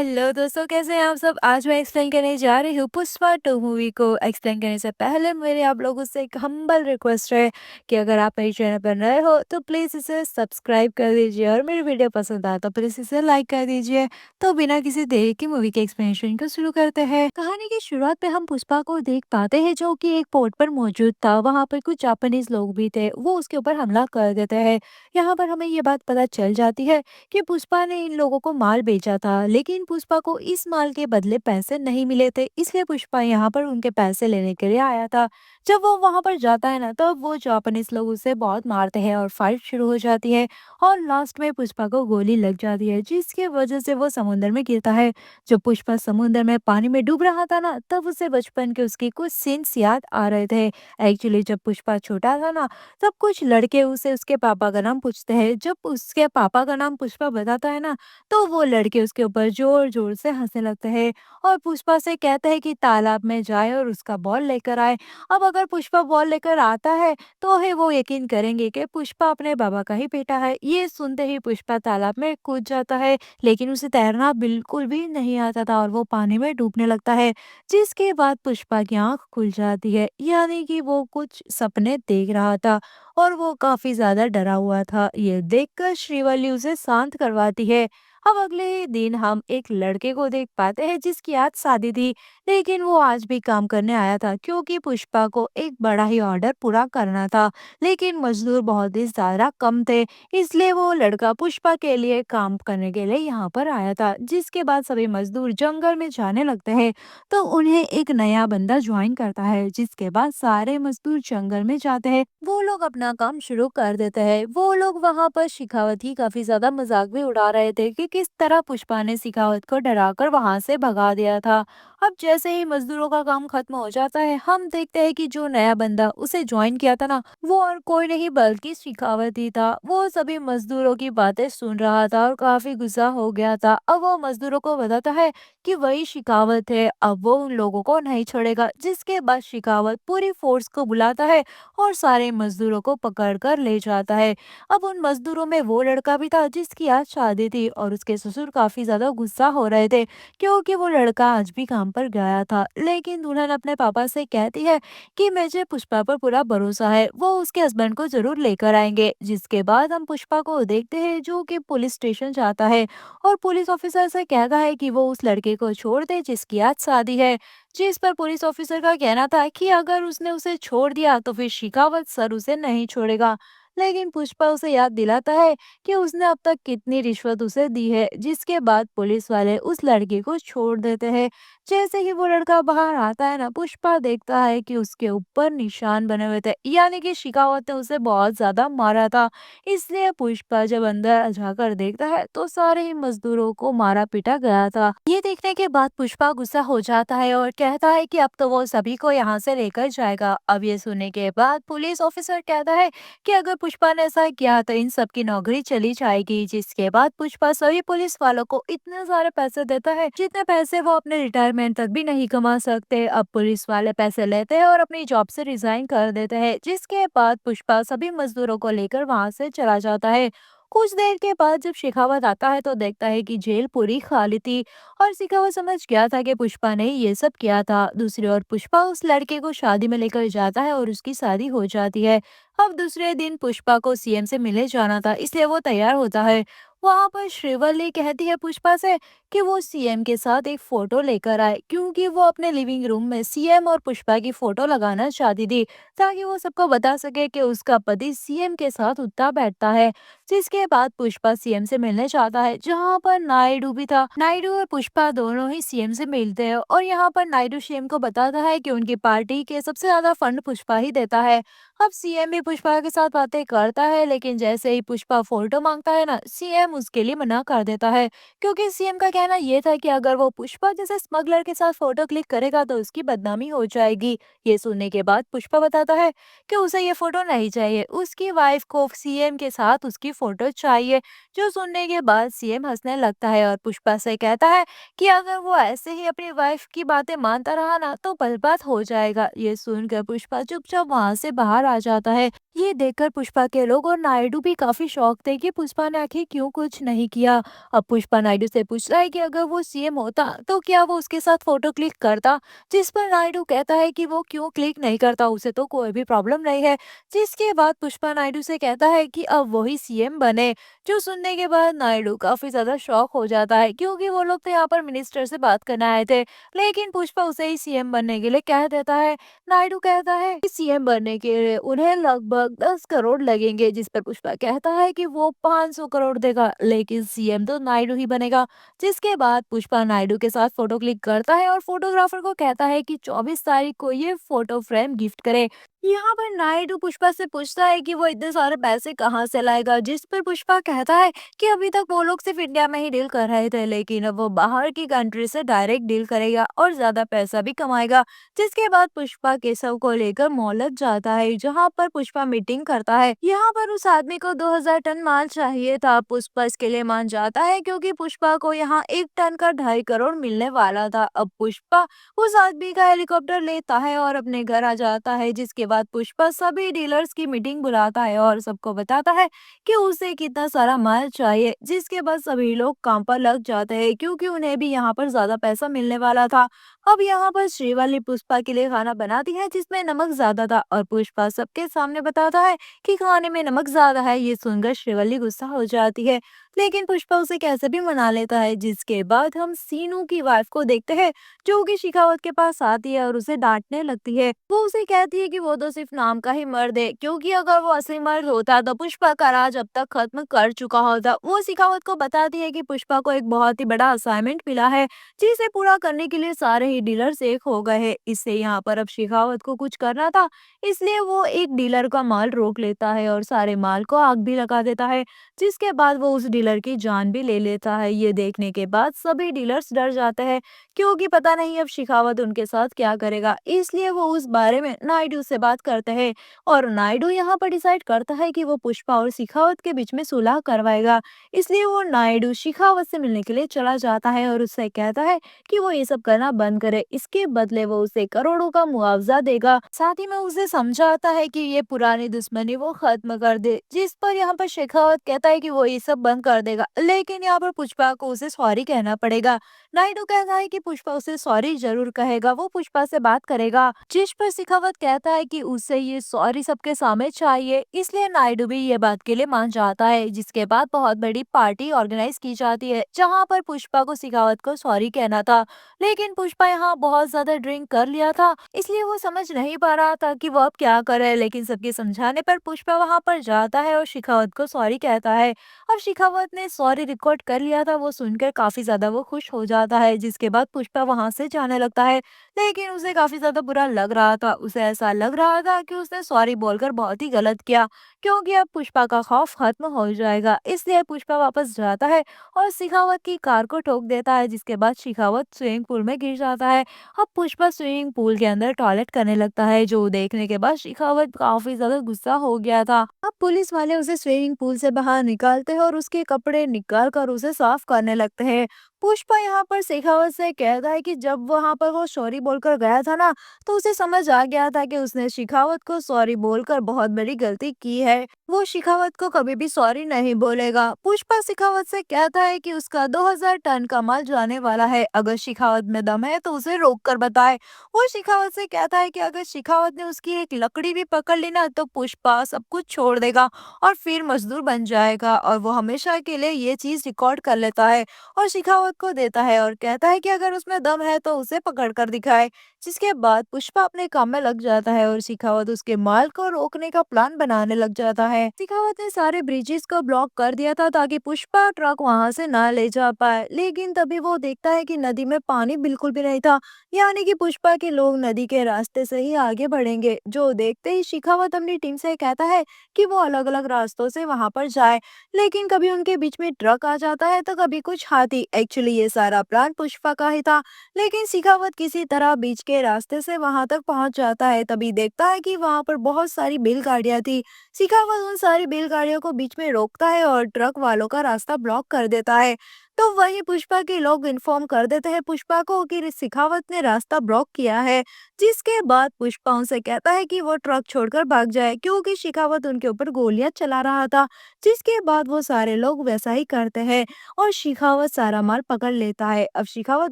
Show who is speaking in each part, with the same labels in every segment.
Speaker 1: Hello दोस्तों, कैसे हैं आप सब? आज मैं एक्सप्लेन करने जा रही हूँ पुष्पा 2 मूवी को। एक्सप्लेन करने से पहले मेरी आप लोगों से एक हम्बल रिक्वेस्ट है कि अगर आप मेरे चैनल पर नए हो तो प्लीज़ इसे सब्सक्राइब कर दीजिए और मेरी वीडियो पसंद आए तो प्लीज़ इसे लाइक कर दीजिए। तो बिना किसी देरी की मूवी के एक्सप्लेनेशन को शुरू करते हैं। कहानी की शुरुआत पे हम पुष्पा को देख पाते हैं जो कि एक पोर्ट पर मौजूद था। वहाँ पर कुछ जापानीज लोग भी थे, वो उसके ऊपर हमला कर देते हैं। यहाँ पर हमें ये बात पता चल जाती है कि पुष्पा ने इन लोगों को माल बेचा था, लेकिन पुष्पा को इस माल के बदले पैसे नहीं मिले थे, इसलिए पुष्पा यहाँ पर उनके पैसे लेने के लिए आया था। जब वो वहां पर जाता है ना, तब वो जापानीज लोग उसे बहुत मारते हैं और फाइट शुरू हो जाती है। और लास्ट में पुष्पा को गोली लग जाती है, जिसकी वजह से वो समुद्र में गिरता है। जब पुष्पा समुद्र में पानी में डूब रहा था ना, तब उसे बचपन के उसके कुछ सीन्स याद आ रहे थे। एक्चुअली जब पुष्पा छोटा था ना, तब कुछ लड़के उसे उसके पापा का नाम पूछते हैं। जब उसके पापा का नाम पुष्पा बताता है ना, तो वो लड़के उसके ऊपर जोर-जोर से हँसने लगते हैं और पुष्पा से कहते हैं कि तालाब में जाए और उसका बॉल लेकर आए। अब अगर पुष्पा बॉल लेकर आता है, तो ही वो यकीन करेंगे कि पुष्पा अपने बाबा का ही बेटा है। ये सुनते ही पुष्पा तालाब में कूद जाता है, लेकिन उसे तैरना बिल्कुल भी नहीं आता था और वो पानी में डूबने लगता है। जिसके बाद पुष्पा की आँख खुल जाती है, यानी कि वो कुछ सपने देख रहा था और वो काफ़ी ज़्यादा डरा हुआ था। ये देखकर श्रीवल्ली उसे शांत करवाती है। अब अगले ही दिन हम एक लड़के को देख पाते हैं जिसकी आज शादी थी, लेकिन वो आज भी काम करने आया था क्योंकि पुष्पा को एक बड़ा ही ऑर्डर पूरा करना था। लेकिन मजदूर बहुत ही ज़्यादा कम थे, इसलिए वो लड़का पुष्पा के लिए काम करने के लिए यहाँ पर आया था। जिसके बाद सभी मजदूर जंगल में जाने लगते हैं, तो उन्हें एक नया बंदा ज्वाइन करता है। जिसके बाद सारे मजदूर जंगल में जाते हैं, वो लोग अपना काम शुरू कर देते हैं। वो लोग वहां पर शिखावत की काफी ज्यादा मजाक भी उड़ा रहे थे कि किस तरह पुष्पा ने शिखावत को डराकर वहां से भगा दिया था। अब जैसे ही मजदूरों का काम खत्म हो जाता है, हम देखते हैं कि जो नया बंदा उसे ज्वाइन किया था ना, वो और कोई नहीं बल्कि शिखावत ही था। वो सभी मजदूरों की बातें सुन रहा था और काफी गुस्सा हो गया था। अब वो मजदूरों को बताता है कि वही शिकावत है, अब वो उन लोगों को नहीं छोड़ेगा। जिसके बाद शिकावत पूरी फोर्स को बुलाता है और सारे मजदूरों को पकड़ कर ले जाता है। अब उन मजदूरों में वो लड़का भी था जिसकी आज शादी थी और उसके ससुर काफी ज्यादा गुस्सा हो रहे थे क्योंकि वो लड़का आज भी काम पर गया था। लेकिन दुल्हन अपने पापा से कहती है कि मुझे पुष्पा पर पूरा भरोसा है, वो उसके हस्बैंड को जरूर लेकर आएंगे। जिसके बाद हम पुष्पा को देखते हैं जो कि पुलिस स्टेशन जाता है और पुलिस ऑफिसर से कहता है कि वो उस लड़के को छोड़ दे जिसकी आज शादी है। जिस पर पुलिस ऑफिसर का कहना था कि अगर उसने उसे छोड़ दिया तो फिर शिकावत सर उसे नहीं छोड़ेगा। लेकिन पुष्पा उसे याद दिलाता है कि उसने अब तक कितनी रिश्वत उसे दी है। जिसके बाद पुलिस वाले उस लड़के को छोड़ देते हैं। जैसे ही वो लड़का बाहर आता है ना, पुष्पा देखता है कि उसके ऊपर निशान बने हुए थे, यानी कि शिकावत ने उसे बहुत ज्यादा मारा था। इसलिए पुष्पा जब अंदर जाकर देखता है तो सारे ही मजदूरों को मारा पीटा गया था। ये देखने के बाद पुष्पा गुस्सा हो जाता है और कहता है कि अब तो वो सभी को यहाँ से लेकर जाएगा। अब ये सुनने के बाद पुलिस ऑफिसर कहता है कि अगर पुष्पा ने ऐसा किया तो इन सब की नौकरी चली जाएगी। जिसके बाद पुष्पा सभी पुलिस वालों को इतने सारे पैसे देता है जितने पैसे वो अपने रिटायरमेंट तक भी नहीं कमा सकते। अब पुलिस वाले पैसे लेते हैं और अपनी जॉब से रिजाइन कर देते हैं। जिसके बाद पुष्पा सभी मजदूरों को लेकर वहां से चला जाता है। कुछ देर के बाद जब शेखावत आता है तो देखता है कि जेल पूरी खाली थी और शेखावत समझ गया था कि पुष्पा ने ये सब किया था। दूसरी ओर पुष्पा उस लड़के को शादी में लेकर जाता है और उसकी शादी हो जाती है। अब दूसरे दिन पुष्पा को सीएम से मिलने जाना था, इसलिए वो तैयार होता है। वहां पर श्रीवल्ली कहती है पुष्पा से कि वो सीएम के साथ एक फोटो लेकर आए क्योंकि वो अपने लिविंग रूम में सीएम और पुष्पा की फोटो लगाना चाहती थी, ताकि वो सबको बता सके कि उसका पति सीएम के साथ उठता बैठता है। जिसके बाद पुष्पा सीएम से मिलने जाता है, जहाँ पर नायडू भी था। नायडू और पुष्पा दोनों ही सीएम से मिलते हैं और यहाँ पर नायडू सीएम को बताता है कि उनकी पार्टी के सबसे ज्यादा फंड पुष्पा ही देता है। अब सीएम भी पुष्पा के साथ बातें करता है, लेकिन जैसे ही पुष्पा फोटो मांगता है ना, सीएम उसके लिए मना कर देता है क्योंकि सीएम का कहना ये था कि अगर वो पुष्पा जैसे स्मगलर के साथ फोटो क्लिक करेगा तो उसकी बदनामी हो जाएगी। ये सुनने के बाद पुष्पा बताता है कि उसे ये फोटो नहीं चाहिए, उसकी वाइफ को सीएम के साथ उसकी फोटो चाहिए। जो सुनने के बाद सीएम हंसने लगता है और पुष्पा से कहता है कि अगर वो ऐसे ही अपनी वाइफ की बातें मानता रहा ना तो बर्बाद हो जाएगा। ये सुनकर पुष्पा चुपचाप वहां से बाहर आ जाता है। ये देखकर पुष्पा के लोग और नायडू भी काफी शौक थे कि पुष्पा ने आखिर क्यों कुछ नहीं किया। अब पुष्पा नायडू से पूछता है कि अगर वो सीएम होता तो क्या वो उसके साथ फोटो क्लिक करता, जिस पर नायडू कहता है कि वो क्यों क्लिक नहीं करता, उसे तो कोई भी प्रॉब्लम नहीं है। जिसके बाद पुष्पा नायडू से कहता है कि अब वही सीएम बने। जो सुनने के बाद नायडू काफी ज्यादा शॉक हो जाता है, क्योंकि वो लोग तो यहाँ पर मिनिस्टर से बात करने आए थे, लेकिन पुष्पा उसे ही सीएम बनने के लिए कह देता है। नायडू कहता है कि सीएम बनने के लिए उन्हें लगभग 10 करोड़ लगेंगे, जिस पर पुष्पा कहता है कि वो 500 करोड़ देगा, लेकिन सीएम तो नायडू ही बनेगा। जिसके बाद पुष्पा नायडू के साथ फोटो क्लिक करता है और फोटोग्राफर को कहता है कि 24 तारीख को ये फोटो फ्रेम गिफ्ट करे। यहाँ पर नायडू पुष्पा से पूछता है कि वो इतने सारे पैसे कहाँ से लाएगा, जिस पर पुष्पा कहता है कि अभी तक वो लोग सिर्फ इंडिया में ही डील कर रहे थे, लेकिन अब वो बाहर की कंट्री से डायरेक्ट डील करेगा और ज्यादा पैसा भी कमाएगा। जिसके बाद पुष्पा केशव को लेकर मॉल लग जाता है, जहाँ पर पुष्पा मीटिंग करता है। यहाँ पर उस आदमी को 2000 टन माल चाहिए था। पुष्पा इसके लिए मान जाता है, क्योंकि पुष्पा को यहाँ 1 टन का 2.5 करोड़ मिलने वाला था। अब पुष्पा उस आदमी का हेलीकॉप्टर लेता है और अपने घर आ जाता है। जिसके बाद पुष्पा सभी डीलर्स की मीटिंग बुलाता है और सबको बताता है कि उसे कितना सारा माल चाहिए। जिसके बाद सभी लोग काम पर लग जाते हैं, क्योंकि उन्हें भी यहाँ पर ज्यादा पैसा मिलने वाला था। अब यहाँ पर श्रीवल्ली पुष्पा के लिए खाना बनाती है, जिसमें नमक ज्यादा था, और पुष्पा सबके सामने बताता है कि खाने में नमक ज्यादा है। ये सुनकर श्रीवल्ली गुस्सा हो जाती है, लेकिन पुष्पा उसे कैसे भी मना लेता है। जिसके बाद हम सीनू की वाइफ को देखते हैं, जो कि शिखावत के पास आती है और उसे डांटने लगती है। वो उसे कहती है कि वो तो सिर्फ नाम का ही मर्द है, क्योंकि अगर वो असली मर्द होता तो पुष्पा का राज अब तक खत्म कर चुका होता। वो शिखावत को बताती है कि पुष्पा को एक बहुत ही बड़ा असाइनमेंट मिला है, जिसे पूरा करने के लिए सारे ही डीलर्स एक हो गए हैं। इससे यहाँ पर अब शिखावत को कुछ करना था, इसलिए वो एक डीलर का माल रोक लेता है और सारे माल को आग भी लगा देता है। जिसके बाद वो उस डीलर की जान भी ले लेता है। ये देखने के बाद सभी डीलर्स डर जाते हैं, क्योंकि पता नहीं अब शिखावत उनके साथ क्या करेगा। इसलिए वो उस बारे में नायडू से बात करते हैं, और नायडू यहाँ पर डिसाइड करता है कि वो पुष्पा और शिखावत के बीच में सुलह करवाएगा। इसलिए वो नायडू शिखावत से मिलने के लिए चला जाता है और उससे कहता है कि वो ये सब करना बंद करे। इसके बदले वो उसे करोड़ों का मुआवजा देगा। साथ ही में उसे समझाता है कि ये पुरानी दुश्मनी वो खत्म कर दे। जिस पर यहाँ पर शेखावत कहता है कि वो ये सब बंद कर देगा, लेकिन यहाँ पर पुष्पा को उसे सॉरी कहना पड़ेगा। नायडू कहता है कि पुष्पा उसे सॉरी जरूर कहेगा, वो पुष्पा से बात करेगा। जिस पर शेखावत कहता है कि उसे ये सॉरी सबके सामने चाहिए, इसलिए नायडू भी ये बात के लिए मान जाता है। जिसके बाद बहुत बड़ी पार्टी ऑर्गेनाइज की जाती है, जहाँ पर पुष्पा को शेखावत को सॉरी कहना था, लेकिन पुष्पा यहाँ बहुत ज्यादा ड्रिंक कर लिया था, इसलिए वो समझ नहीं पा रहा था कि वो अब क्या करे। लेकिन सबके समझाने पर पुष्पा वहाँ पर जाता है और शेखावत को सॉरी कहता है। अब शेखावत ने सॉरी रिकॉर्ड कर लिया था, वो सुनकर काफी ज्यादा वो खुश हो जाता है। जिसके बाद पुष्पा वहाँ से जाने लगता है, लेकिन उसे काफी ज्यादा बुरा लग रहा था। उसे ऐसा लग रहा था कि उसने सॉरी बोलकर बहुत ही गलत किया, क्योंकि अब पुष्पा का खौफ खत्म हो जाएगा। इसलिए पुष्पा वापस जाता है और शेखावत की कार को ठोक देता है, जिसके बाद शेखावत स्विमिंग पूल में गिर जाता है। अब पुष्पा स्विमिंग पूल के अंदर टॉयलेट करने लगता है, जो देखने के बाद शेखावत काफी ज्यादा गुस्सा हो गया था। अब पुलिस वाले उसे स्विमिंग पूल से बाहर निकालते हैं और उसके कपड़े निकाल कर उसे साफ करने लगते हैं। पुष्पा यहाँ पर शेखावत से कहता है कि जब वहां पर वो सॉरी बोलकर गया था ना, तो उसे समझ आ गया था कि उसने शेखावत को सॉरी बोलकर बहुत बड़ी गलती की है। वो शेखावत को कभी भी सॉरी नहीं बोलेगा। पुष्पा शेखावत से कहता है कि उसका 2000 टन का माल जाने वाला है, अगर शेखावत में दम है तो उसे रोक कर बताए। वो शेखावत से कहता है कि अगर शेखावत ने उसकी एक लकड़ी भी पकड़ ली ना, तो पुष्पा सब कुछ छोड़ देगा और फिर मजदूर बन जाएगा। और वो हमेशा के लिए ये चीज रिकॉर्ड कर लेता है और शेखावत को देता है और कहता है कि अगर उसमें दम है तो उसे पकड़ कर दिखाए। जिसके बाद पुष्पा अपने काम में लग जाता है और शेखावत उसके माल को रोकने का प्लान बनाने लग जाता है। शेखावत ने सारे ब्रिजेस को ब्लॉक कर दिया था, ताकि पुष्पा ट्रक वहां से ना ले जा पाए। लेकिन तभी वो देखता है कि नदी में पानी बिल्कुल भी नहीं था, यानी कि पुष्पा के लोग नदी के रास्ते से ही आगे बढ़ेंगे। जो देखते ही शेखावत अपनी टीम से कहता है कि वो अलग अलग रास्तों से वहां पर जाए, लेकिन कभी उनके बीच में ट्रक आ जाता है तो कभी कुछ हाथी। एक्चुअली ये सारा प्लान पुष्पा का ही था, लेकिन शेखावत किसी तरह बीच के रास्ते से वहां तक पहुंच जाता है। तभी देखता है कि वहां पर बहुत सारी बैलगाड़ियां थी। शेखावत उन सारी बैलगाड़ियों को बीच में रोकता है और ट्रक वालों का रास्ता ब्लॉक कर देता है। तो वहीं पुष्पा के लोग इन्फॉर्म कर देते हैं पुष्पा को कि शेखावत ने रास्ता ब्लॉक किया है, जिसके बाद पुष्पा उनसे कहता है कि वो ट्रक छोड़कर भाग जाए क्योंकि शेखावत उनके ऊपर गोलियां चला रहा था। जिसके बाद वो सारे लोग वैसा ही करते हैं और शेखावत सारा माल पकड़ लेता है। अब शेखावत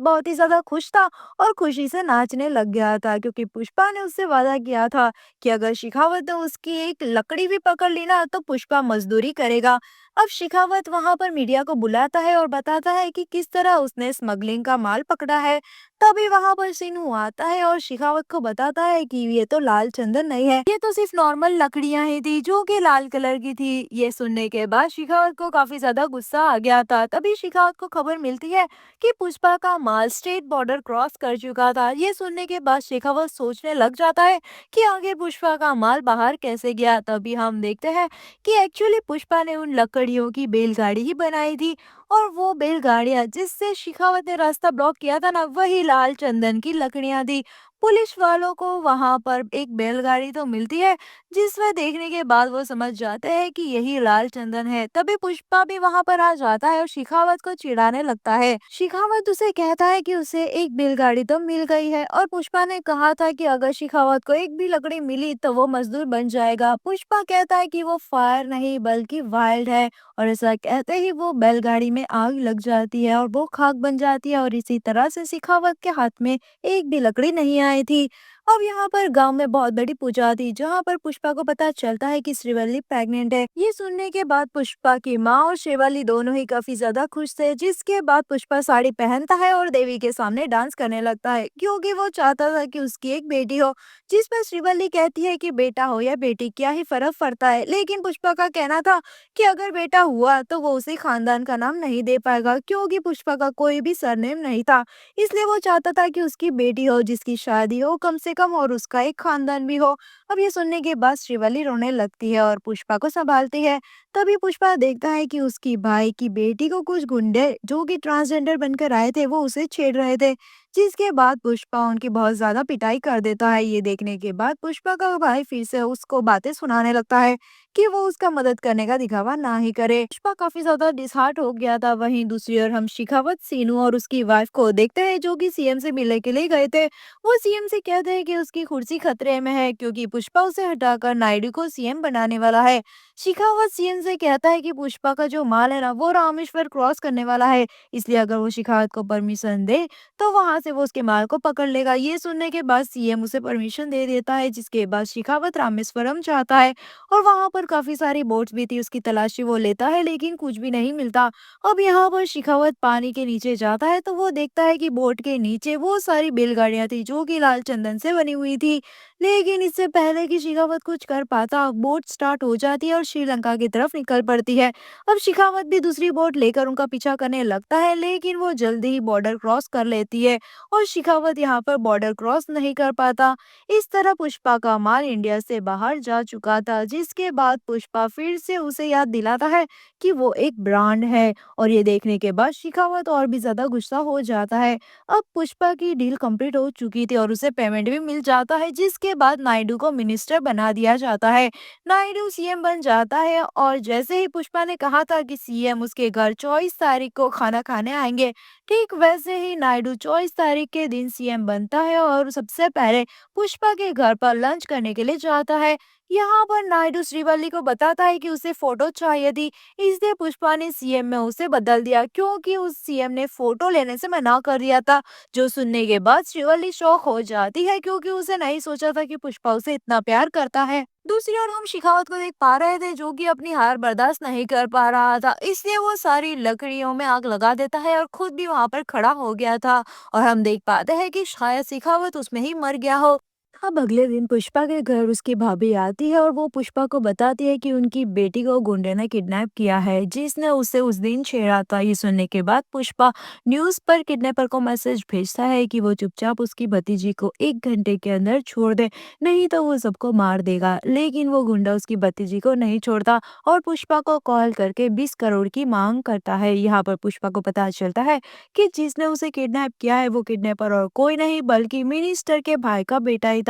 Speaker 1: बहुत ही ज्यादा खुश था और खुशी से नाचने लग गया था क्योंकि पुष्पा ने उससे वादा किया था कि अगर शेखावत ने उसकी एक लकड़ी भी पकड़ ली ना तो पुष्पा मजदूरी करेगा। अब शेखावत वहां पर मीडिया को बुलाता है और बताता है कि किस तरह उसने स्मगलिंग का माल पकड़ा है। तभी वहां पर सीनू आता है और शेखावत को बताता है कि ये तो लाल चंदन नहीं है, ये तो सिर्फ नॉर्मल लकड़ियां ही थी जो कि लाल कलर की थी। ये सुनने के बाद शेखावत को काफी ज्यादा गुस्सा आ गया था। तभी शेखावत को खबर मिलती है कि पुष्पा का माल स्टेट बॉर्डर क्रॉस कर चुका था। ये सुनने के बाद शेखावत सोचने लग जाता है कि आगे पुष्पा का माल बाहर कैसे गया। तभी हम देखते हैं कि एक्चुअली पुष्पा ने उन लकड़ियों की बैलगाड़ी ही बनाई थी और वो बैलगाड़ियां जिससे शेखावत ने रास्ता ब्लॉक किया था ना वही लाल चंदन की लकड़ियां थी। पुलिस वालों को वहां पर एक बैलगाड़ी तो मिलती है जिसमें देखने के बाद वो समझ जाते हैं कि यही लाल चंदन है। तभी पुष्पा भी वहां पर आ जाता है और शेखावत को चिढ़ाने लगता है। शेखावत उसे कहता है कि उसे एक बैलगाड़ी तो मिल गई है और पुष्पा ने कहा था कि अगर शेखावत को एक भी लकड़ी मिली तो वो मजदूर बन जाएगा। पुष्पा कहता है कि वो फायर नहीं बल्कि वाइल्ड है और ऐसा कहते ही वो बैलगाड़ी में आग लग जाती है और वो खाक बन जाती है और इसी तरह से शेखावत के हाथ में एक भी लकड़ी नहीं आई थी। अब यहाँ पर गांव में बहुत बड़ी पूजा थी जहाँ पर पुष्पा को पता चलता है कि श्रीवल्ली प्रेग्नेंट है। ये सुनने के बाद पुष्पा की माँ और श्रीवल्ली दोनों ही काफी ज्यादा खुश थे। जिसके बाद पुष्पा साड़ी पहनता है और देवी के सामने डांस करने लगता है क्योंकि वो चाहता था कि उसकी एक बेटी हो। जिसमें श्रीवल्ली कहती है कि बेटा हो या बेटी क्या ही फर्क पड़ता है, लेकिन पुष्पा का कहना था कि अगर बेटा हुआ तो वो उसे खानदान का नाम नहीं दे पाएगा क्योंकि पुष्पा का कोई भी सरनेम नहीं था। इसलिए वो चाहता था कि उसकी बेटी हो जिसकी शादी हो कम से कम और उसका एक खानदान भी हो। अब ये सुनने के बाद श्रीवल्ली रोने लगती है और पुष्पा को संभालती है। तभी पुष्पा देखता है कि उसकी भाई की बेटी को कुछ गुंडे जो कि ट्रांसजेंडर बनकर आए थे वो उसे छेड़ रहे थे। जिसके बाद पुष्पा उनकी बहुत ज्यादा पिटाई कर देता है। ये देखने के बाद पुष्पा का भाई फिर से उसको बातें सुनाने लगता है कि वो उसका मदद करने का दिखावा ना ही करे। पुष्पा काफी ज्यादा डिसहार्ट हो गया था। वहीं दूसरी ओर हम शेखावत सीनू और उसकी वाइफ को देखते हैं जो कि सीएम से मिलने के लिए गए थे। वो सीएम से कहते हैं कि उसकी कुर्सी खतरे में है क्योंकि पुष्पा उसे हटाकर नायडू को सीएम बनाने वाला है। शेखावत सीएम से कहता है कि पुष्पा का जो माल है ना वो रामेश्वर क्रॉस करने वाला है, इसलिए अगर वो शेखावत को परमिशन दे तो वहां से वो उसके माल को पकड़ लेगा। ये सुनने के बाद सीएम उसे परमिशन दे देता है। जिसके बाद शेखावत रामेश्वरम जाता है और वहां पर काफी सारी बोट्स भी थी, उसकी तलाशी वो लेता है लेकिन कुछ भी नहीं मिलता। अब यहाँ पर शेखावत पानी के नीचे जाता है तो वो देखता है कि बोट के नीचे वो सारी बैलगाड़ियां थी जो कि लाल चंदन से बनी हुई थी। लेकिन इससे पहले कि शेखावत कुछ कर पाता बोट स्टार्ट हो जाती है और श्रीलंका की तरफ निकल पड़ती है। अब शेखावत भी दूसरी बोट लेकर उनका पीछा करने लगता है लेकिन वो जल्दी ही बॉर्डर क्रॉस कर लेती है और शेखावत यहाँ पर बॉर्डर क्रॉस नहीं कर पाता। इस तरह पुष्पा का माल इंडिया से बाहर जा चुका था। जिसके बाद पुष्पा फिर से उसे याद दिलाता है कि वो एक ब्रांड है और ये देखने के बाद शेखावत और भी ज्यादा गुस्सा हो जाता है। अब पुष्पा की डील कंप्लीट हो चुकी थी और उसे पेमेंट भी मिल जाता है। जिसके बाद नायडू को मिनिस्टर बना दिया जाता है। नायडू सीएम बन जाता है और जैसे ही पुष्पा ने कहा था कि सीएम उसके घर 24 तारीख को खाना खाने आएंगे, ठीक वैसे ही नायडू 24 तारीख के दिन सीएम बनता है और सबसे पहले पुष्पा के घर पर लंच करने के लिए जाता है। यहाँ पर नायडू श्रीवल्ली को बताता है कि उसे फोटो चाहिए थी, इसलिए पुष्पा ने सीएम में उसे बदल दिया क्योंकि उस सीएम ने फोटो लेने से मना कर दिया था। जो सुनने के बाद श्रीवल्ली शॉक हो जाती है क्योंकि उसे नहीं सोचा था कि पुष्पा उसे इतना प्यार करता है। दूसरी ओर हम शेखावत को देख पा रहे थे जो कि अपनी हार बर्दाश्त नहीं कर पा रहा था, इसलिए वो सारी लकड़ियों में आग लगा देता है और खुद भी वहां पर खड़ा हो गया था। और हम देख पाते हैं कि शायद शेखावत उसमें ही मर गया हो। अब अगले दिन पुष्पा के घर उसकी भाभी आती है और वो पुष्पा को बताती है कि उनकी बेटी को गुंडे ने किडनैप किया है जिसने उसे उस दिन छेड़ा था। ये सुनने के बाद पुष्पा न्यूज पर किडनैपर को मैसेज भेजता है कि वो चुपचाप उसकी भतीजी को 1 घंटे के अंदर छोड़ दे, नहीं तो वो सबको मार देगा। लेकिन वो गुंडा उसकी भतीजी को नहीं छोड़ता और पुष्पा को कॉल करके 20 करोड़ की मांग करता है। यहाँ पर पुष्पा को पता चलता है कि जिसने उसे किडनैप किया है वो किडनैपर और कोई नहीं बल्कि मिनिस्टर के भाई का बेटा ही था।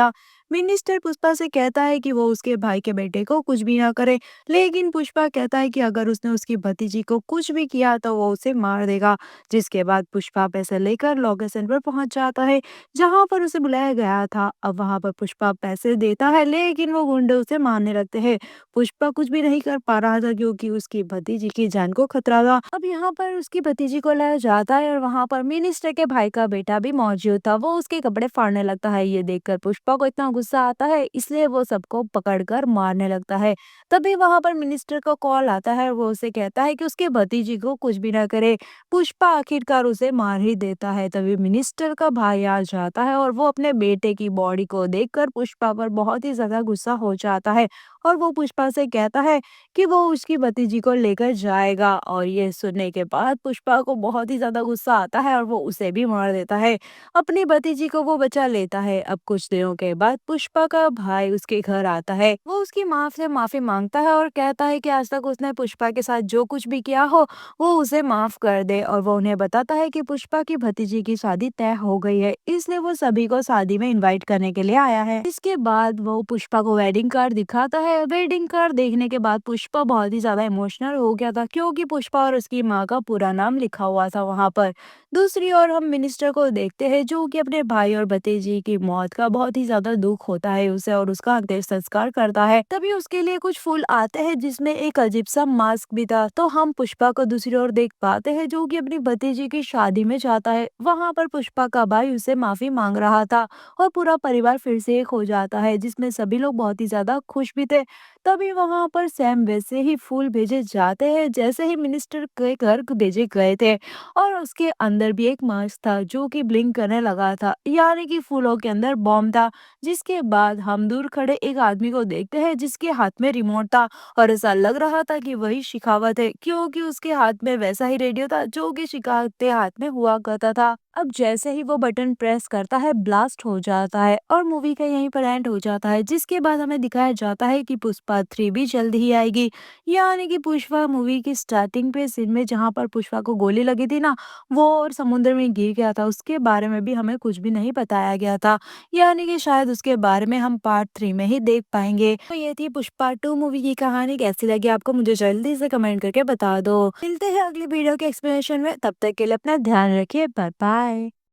Speaker 1: मिनिस्टर पुष्पा से कहता है कि वो उसके भाई के बेटे को कुछ भी ना करे, लेकिन पुष्पा कहता है कि अगर उसने उसकी भतीजी को कुछ भी किया तो वो उसे मार देगा। जिसके बाद पुष्पा पैसे लेकर लोकेशन पर पहुंच जाता है जहां पर उसे बुलाया गया था। अब वहां पर पुष्पा पैसे देता है लेकिन वो गुंडे उसे मारने लगते हैं। पुष्पा कुछ भी नहीं कर पा रहा था क्योंकि उसकी भतीजी की जान को खतरा था। अब यहाँ पर उसकी भतीजी को लाया जाता है और वहां पर मिनिस्टर के भाई का बेटा भी मौजूद था। वो उसके कपड़े फाड़ने लगता है। ये देखकर पुष्पा को इतना गुस्सा आता है इसलिए वो सबको पकड़कर मारने लगता है। तभी वहां पर मिनिस्टर का कॉल आता है। वो उसे कहता है कि उसके भतीजी को कुछ भी ना करे। पुष्पा आखिरकार उसे मार ही देता है। तभी मिनिस्टर का भाई आ जाता है और वो अपने बेटे की बॉडी को देखकर पुष्पा पर बहुत ही ज्यादा गुस्सा हो जाता है और वो पुष्पा से कहता है कि वो उसकी भतीजी को लेकर जाएगा। और ये सुनने के बाद पुष्पा को बहुत ही ज्यादा गुस्सा आता है और वो उसे भी मार देता है। अपनी भतीजी को वो बचा लेता है। अब कुछ दिनों के बाद पुष्पा का भाई उसके घर आता है। वो उसकी माँ से माफी मांगता है और कहता है कि आज तक उसने पुष्पा के साथ जो कुछ भी किया हो वो उसे माफ कर दे। और वो उन्हें बताता है कि पुष्पा की भतीजी की शादी तय हो गई है इसलिए वो सभी को शादी में इनवाइट करने के लिए आया है। इसके बाद वो पुष्पा को वेडिंग कार्ड दिखाता है। वेडिंग कार्ड देखने के बाद पुष्पा बहुत ही ज्यादा इमोशनल हो गया था क्योंकि पुष्पा और उसकी माँ का पूरा नाम लिखा हुआ था वहां पर। दूसरी ओर हम मिनिस्टर को देखते हैं जो कि अपने भाई और भतीजी की मौत का बहुत ही ज्यादा दुख होता है उसे और उसका अंतिम संस्कार करता है। तभी उसके लिए कुछ फूल आते हैं जिसमें एक अजीब सा मास्क भी था। तो हम पुष्पा को दूसरी ओर देख पाते हैं जो कि अपनी भतीजी की शादी में जाता है। वहां पर पुष्पा का भाई उसे माफी मांग रहा था और पूरा परिवार फिर से एक हो जाता है जिसमें सभी लोग बहुत ही ज्यादा खुश भी थे। तभी वहां पर सैम वैसे ही फूल भेजे जाते हैं जैसे ही मिनिस्टर के घर भेजे गए थे। और उसके अंदर भी एक मास्क था जो कि ब्लिंक करने लगा था यानी कि फूलों के अंदर बॉम्ब था। जिसके बाद हम दूर खड़े एक आदमी को देखते हैं जिसके हाथ में रिमोट था और ऐसा लग रहा था कि वही शिखावत है क्योंकि उसके हाथ में वैसा ही रेडियो था जो कि शिखावत के हाथ में हुआ करता था। अब जैसे ही वो बटन प्रेस करता है ब्लास्ट हो जाता है और मूवी का यहीं पर एंड हो जाता है। जिसके बाद हमें दिखाया जाता है कि पुष्पा 3 भी जल्द ही आएगी। यानी कि पुष्पा मूवी की स्टार्टिंग पे सीन में जहाँ पर पुष्पा को गोली लगी थी ना वो और समुद्र में गिर गया था उसके बारे में भी हमें कुछ भी नहीं बताया गया था। यानी कि शायद उसके बारे में हम पार्ट 3 में ही देख पाएंगे। तो ये थी पुष्पा 2 मूवी की कहानी। कैसी लगी आपको मुझे जल्दी से कमेंट करके बता दो। मिलते हैं अगली वीडियो के एक्सप्लेनेशन में। तब तक के लिए अपना ध्यान रखिए। Bye bye.